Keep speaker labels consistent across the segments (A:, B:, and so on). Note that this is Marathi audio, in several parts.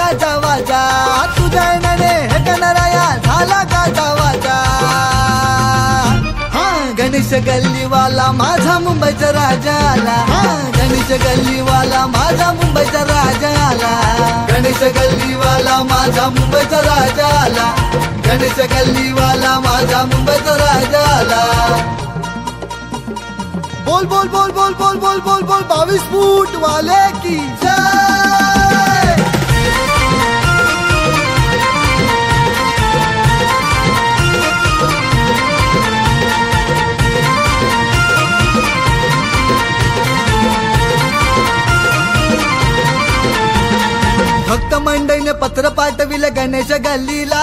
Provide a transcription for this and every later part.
A: गाजा वाजा तुझ्या नने हे गणराया झाला गाजा वाजा गणेश गल्लीवाला माझा मुंबईचा राजा आला गणेश गल्लीवाला माझा मुंबईचा राजा आला गणेश गल्लीवाला माझा मुंबईचा राजा आला गणेश गल्लीवाला माझा मुंबईचा राजा आला बोल बोल बोल बोल बोल बोल बोल बोल 22 फूट वाले की जय भक्त मंडळीने पत्र पाठविले गणेश गल्लीला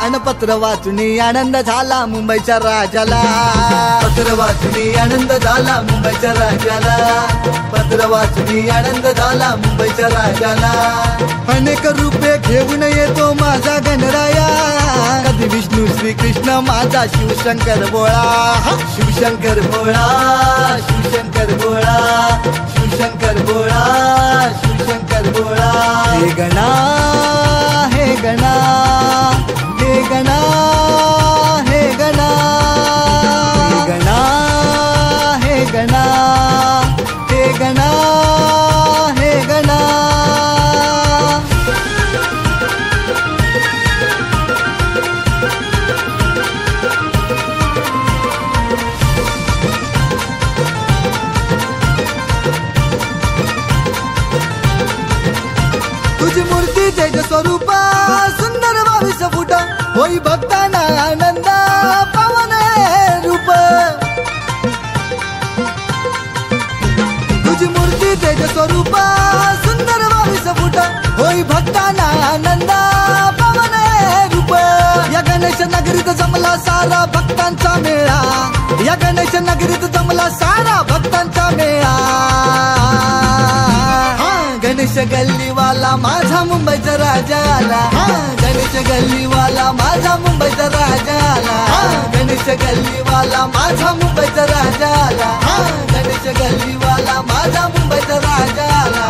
A: अन पत्र वाचूनी आनंद झाला मुंबईच्या राजाला पत्र वाचूनी आनंद झाला मुंबईच्या राजाला पत्र वाचूनी आनंद झाला मुंबईच्या राजाला अनेक रूपे घेऊन येतो माझा गणराया कधी विष्णू श्रीकृष्ण माझा शिवशंकर भोळा शिवशंकर भोळा शिवशंकर भोळा शिवशंकर भोळा शिवशंकर भोळा हे गणा हे गणा हे गणा हे गणा हे गणा हे गणा हे गणा हे गणा तुझी मूर्ती जय स्वरूपा सुंदर 22 फूट होई भक्तांना आनंद पावन रूप तुझी मूर्ती जय स्वरूपा सुंदर 22 फूट होई भक्तांना आनंद पावन रूप या गणेश नगरीत जमला सारा भक्तांचा मेळा या गणेश नगरीत जमला सारा भक्तांचा मेळा गणेश गल्लीवाला माझा मुंबईचा राजा आला गणेश गल्लीवाला माझा मुंबईचा राजा आला गणेश गल्लीवाला माझा मुंबईचा राजा आला गणेश गल्लीवाला माझा मुंबईचा राजा आला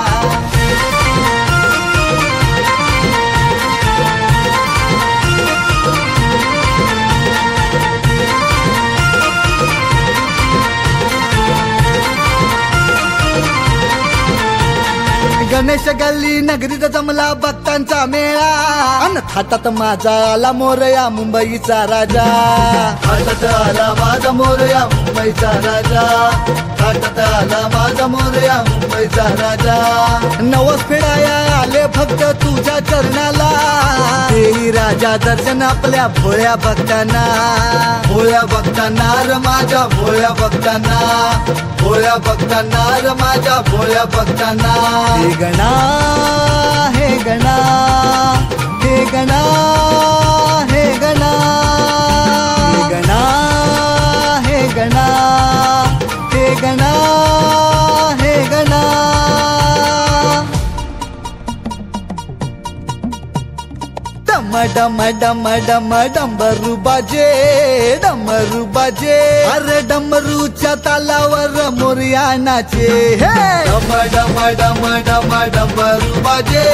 A: गणेश गल्ली नगरीत जमला भक्तांचा मेळा अन थाटात माझा आला मोरया मुंबईचा राजा थाटात आला माझा मोरया मुंबईचा राजा थाटात आला माझा मोरया मुंबईचा राजा नवस फेडाया आले भक्त तुझ्या चरणाला देई राजा दर्शन आपल्या भोळ्या भक्तांना र माझ्या भोळ्या भक्तांना भोळ्या भक्तांना र माझ्या भोळ्या भक्तांना हे गणा हे गणा हे गणा हे गणा हे गणा हे गणा हे गणा हे गणा डम डम डम डंबरू बाजे अरे डमरूच्या तालावर मोरया नाचे डम डम डम डम डंबरू बाजे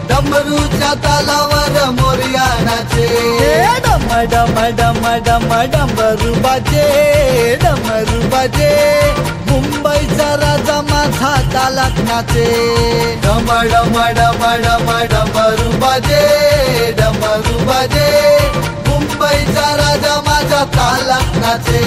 A: डमरूच्या तालावर मोरया नाचे डम डम डम डम डंबरू बाजे मुंबईचा राजा माझा तालात नाचे डम डम डम डम डमरू बाजे मुंबईचा राजा माझा तालात नाचे